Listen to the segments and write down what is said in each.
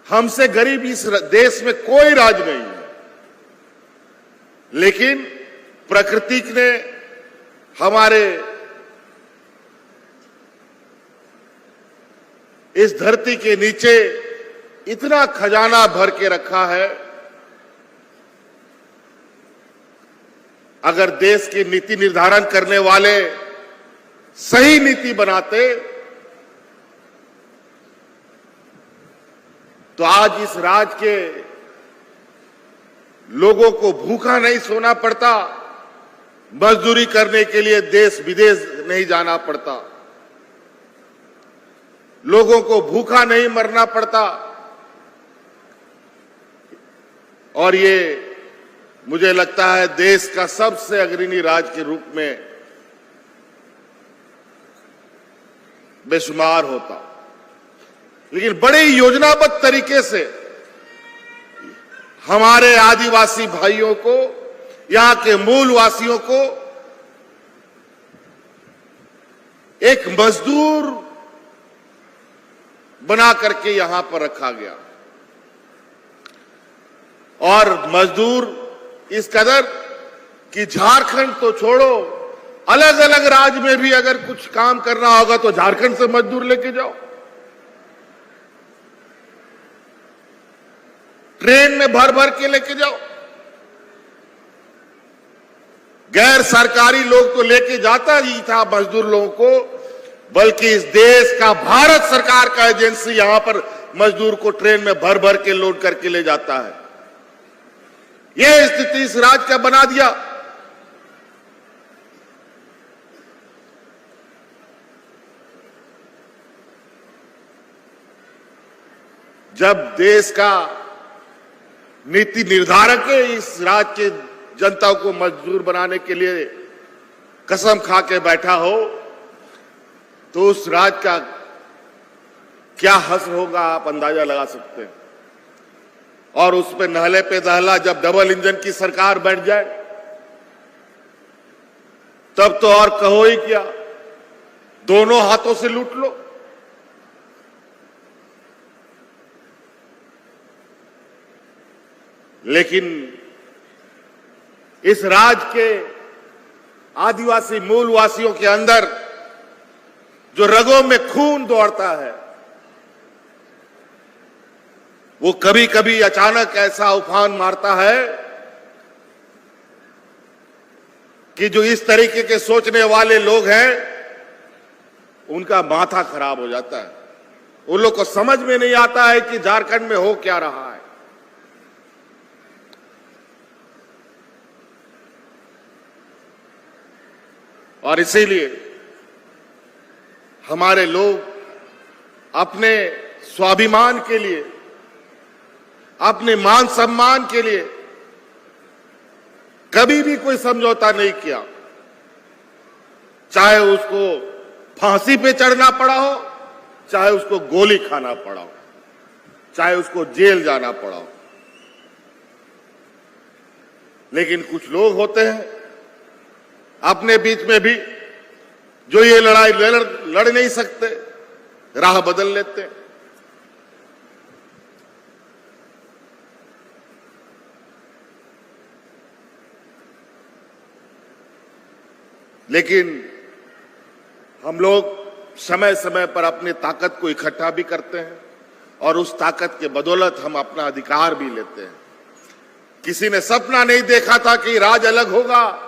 हमसे गरीब इस देश में कोई राज नहीं है, लेकिन प्रकृति ने हमारे इस धरती के नीचे इतना खजाना भर के रखा है। अगर देश की नीति निर्धारण करने वाले सही नीति बनाते तो आज इस राज्य के लोगों को भूखा नहीं सोना पड़ता, मजदूरी करने के लिए देश विदेश नहीं जाना पड़ता, लोगों को भूखा नहीं मरना पड़ता। और ये मुझे लगता है देश का सबसे अग्रणी राज्य के रूप में बेशुमार होता। लेकिन बड़े योजनाबद्ध तरीके से हमारे आदिवासी भाइयों को, यहां के मूल वासियों को एक मजदूर बना करके यहां पर रखा गया। और मजदूर इस कदर कि झारखंड तो छोड़ो, अलग अलग राज्य में भी अगर कुछ काम करना होगा तो झारखंड से मजदूर लेके जाओ, ट्रेन में भर भर के लेके जाओ। गैर सरकारी लोग तो लेके जाता ही था मजदूर लोगों को, बल्कि इस देश का भारत सरकार का एजेंसी यहां पर मजदूर को ट्रेन में भर भर के लोड करके ले जाता है। यह स्थिति इस राज्य का बना दिया। जब देश का नीति निर्धारक इस राज्य के जनता को मजदूर बनाने के लिए कसम खा के बैठा हो तो उस राज्य का क्या हश्र होगा आप अंदाजा लगा सकते हैं। और उस पे नहले पे दहला जब डबल इंजन की सरकार बैठ जाए तब तो और कहो ही क्या, दोनों हाथों से लूट लो। लेकिन इस राज्य के आदिवासी मूल वासियों के अंदर जो रगों में खून दौड़ता है, वो कभी कभी अचानक ऐसा उफान मारता है कि जो इस तरीके के सोचने वाले लोग हैं उनका माथा खराब हो जाता है। उन लोग को समझ में नहीं आता है कि झारखंड में हो क्या रहा है। और इसीलिए हमारे लोग अपने स्वाभिमान के लिए, अपने मान सम्मान के लिए कभी भी कोई समझौता नहीं किया, चाहे उसको फांसी पे चढ़ना पड़ा हो, चाहे उसको गोली खाना पड़ा हो, चाहे उसको जेल जाना पड़ा हो। लेकिन कुछ लोग होते हैं अपने बीच में भी जो ये लड़ाई लड़ नहीं सकते, राह बदल लेते हैं। लेकिन हम लोग समय समय पर अपनी ताकत को इकट्ठा भी करते हैं और उस ताकत के बदौलत हम अपना अधिकार भी लेते हैं। किसी ने सपना नहीं देखा था कि राज अलग होगा।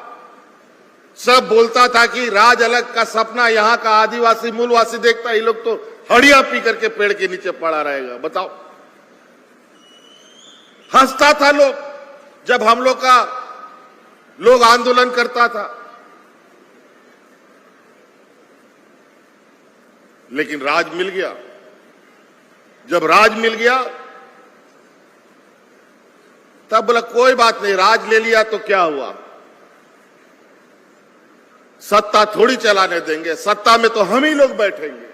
सब बोलता था कि राज अलग का सपना यहां का आदिवासी मूलवासी देखता, ये लोग तो हड़िया पी करके पेड़ के नीचे पड़ा रहेगा। बताओ, हंसता था लोग जब हम लोग आंदोलन करता था। लेकिन राज मिल गया। जब राज मिल गया तब बोला कोई बात नहीं, राज ले लिया तो क्या हुआ, सत्ता थोड़ी चलाने देंगे, सत्ता में तो हम ही लोग बैठेंगे।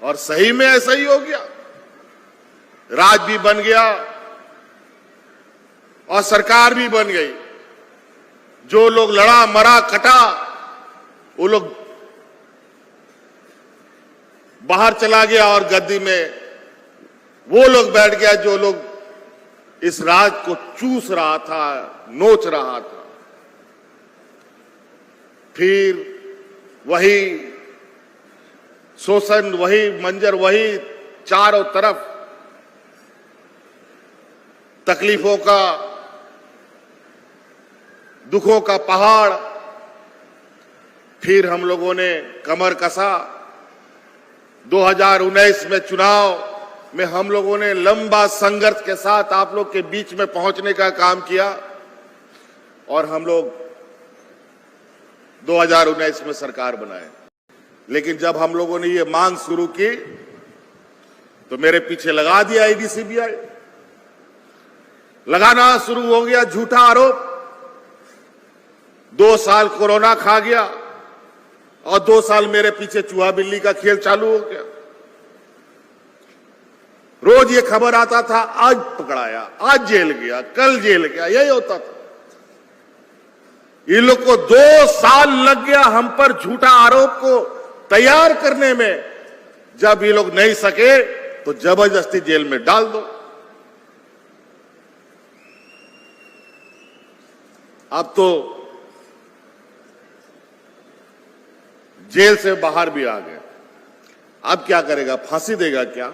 और सही में ऐसा ही हो गया। राज भी बन गया और सरकार भी बन गई। जो लोग लड़ा मरा कटा वो लोग बाहर चला गया और गद्दी में वो लोग बैठ गया जो लोग इस राज को चूस रहा था, नोच रहा था। फिर वही शोषण, वही मंजर, वही चारों तरफ तकलीफों का, दुखों का पहाड़। फिर हम लोगों ने कमर कसा। 2019 में चुनाव में हम लोगों ने लंबा संघर्ष के साथ आप लोग के बीच में पहुंचने का काम किया और हम लोग 2019 में सरकार बनाए। लेकिन जब हम लोगों ने ये मांग शुरू की तो मेरे पीछे लगा दिया ईडी सीबीआई, लगाना शुरू हो गया झूठा आरोप। 2 साल कोरोना खा गया और 2 साल मेरे पीछे चूहा बिल्ली का खेल चालू हो गया। रोज ये खबर आता था, आज पकड़ाया, आज जेल गया, कल जेल गया, यही होता था। ये लोग को 2 साल लग गया हम पर झूठा आरोप को तैयार करने में। जब ये लोग नहीं सके तो जबरदस्ती जेल में डाल दो। अब तो जेल से बाहर भी आ गए। अब क्या करेगा? फांसी देगा क्या?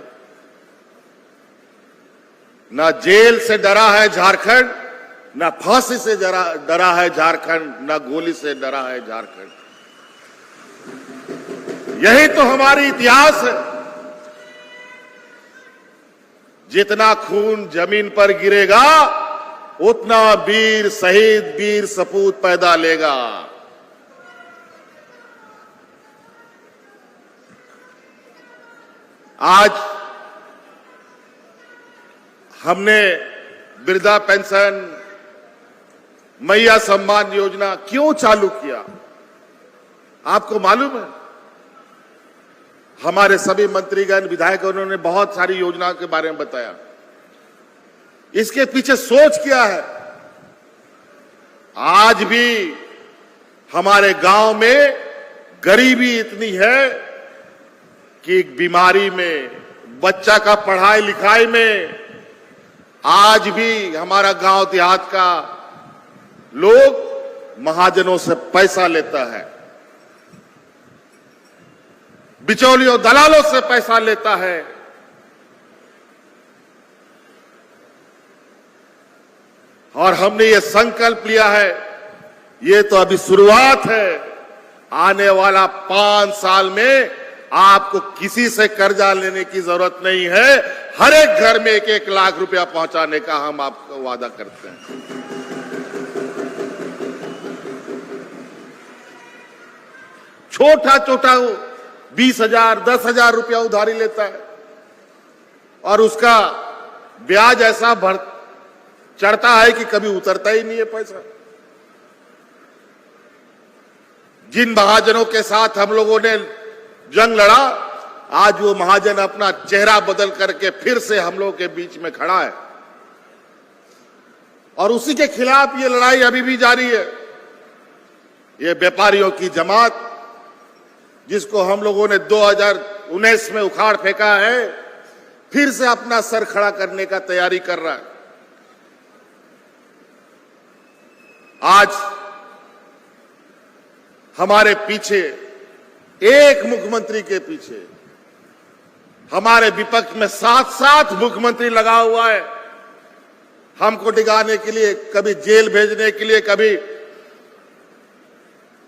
ना जेल से डरा है झारखंड, ना फांसी से डरा है झारखंड, ना गोली से डरा है झारखंड। यही तो हमारी इतिहास है। जितना खून जमीन पर गिरेगा उतना वीर शहीद, वीर सपूत पैदा लेगा। आज हमने वृद्धा पेंशन, मैया सम्मान योजना क्यों चालू किया? आपको मालूम है? हमारे सभी मंत्रीगण, विधायक, उन्होंने बहुत सारी योजनाओं के बारे में बताया। इसके पीछे सोच क्या है? आज भी हमारे गांव में गरीबी इतनी है कि बीमारी में, बच्चा का पढ़ाई लिखाई में, आज भी हमारा गांव देहात का लोग महाजनों से पैसा लेता है, बिचौलियों दलालों से पैसा लेता है। और हमने ये संकल्प लिया है, ये तो अभी शुरुआत है। आने वाला 5 साल में आपको किसी से कर्जा लेने की जरूरत नहीं है। हर एक घर में 1-1 लाख रुपया पहुंचाने का हम आपको वादा करते हैं। छोटा छोटा 20,000, 10,000 रुपया उधारी लेता है और उसका ब्याज ऐसा चढ़ता है कि कभी उतरता ही नहीं है पैसा। जिन महाजनों के साथ हम लोगों ने जंग लड़ा, आज वो महाजन अपना चेहरा बदल करके फिर से हम लोगों के बीच में खड़ा है और उसी के खिलाफ ये लड़ाई अभी भी जारी है। ये व्यापारियों की जमात, जिसको हम लोगों ने 2019 में उखाड़ फेंका है, फिर से अपना सर खड़ा करने का तैयारी कर रहा है। आज हमारे पीछे, एक मुख्यमंत्री के पीछे हमारे विपक्ष में 7-7 मुख्यमंत्री लगा हुआ है, हमको डिगाने के लिए, कभी जेल भेजने के लिए, कभी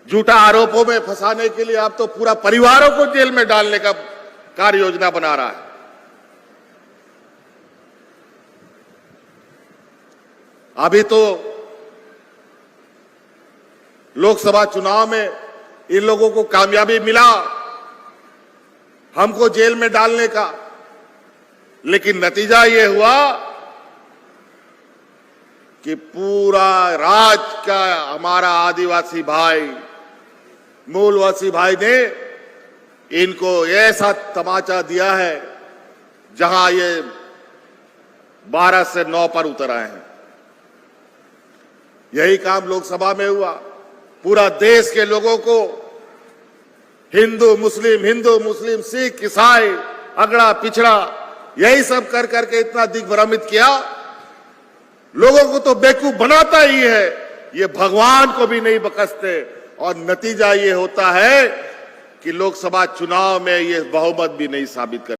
झूठा आरोपों में फंसाने के लिए। अब तो पूरा परिवारों को जेल में डालने का कार्य योजना बना रहा है। अभी तो लोकसभा चुनाव में इन लोगों को कामयाबी मिला हमको जेल में डालने का, लेकिन नतीजा ये हुआ कि पूरा राज्य का हमारा आदिवासी भाई, मूलवासी भाई ने इनको ऐसा तमाचा दिया है जहां ये 12 से 9 पर उतर आए हैं। यही काम लोकसभा में हुआ। पूरा देश के लोगों को हिंदू मुस्लिम, सिख ईसाई, अगड़ा पिछड़ा यही सब कर करके इतना दिग्भ्रमित किया, लोगों को तो बेवकूफ बनाता ही है, ये भगवान को भी नहीं बख्शते। और नतीजा ये होता है कि लोकसभा चुनाव में ये बहुमत भी नहीं साबित कर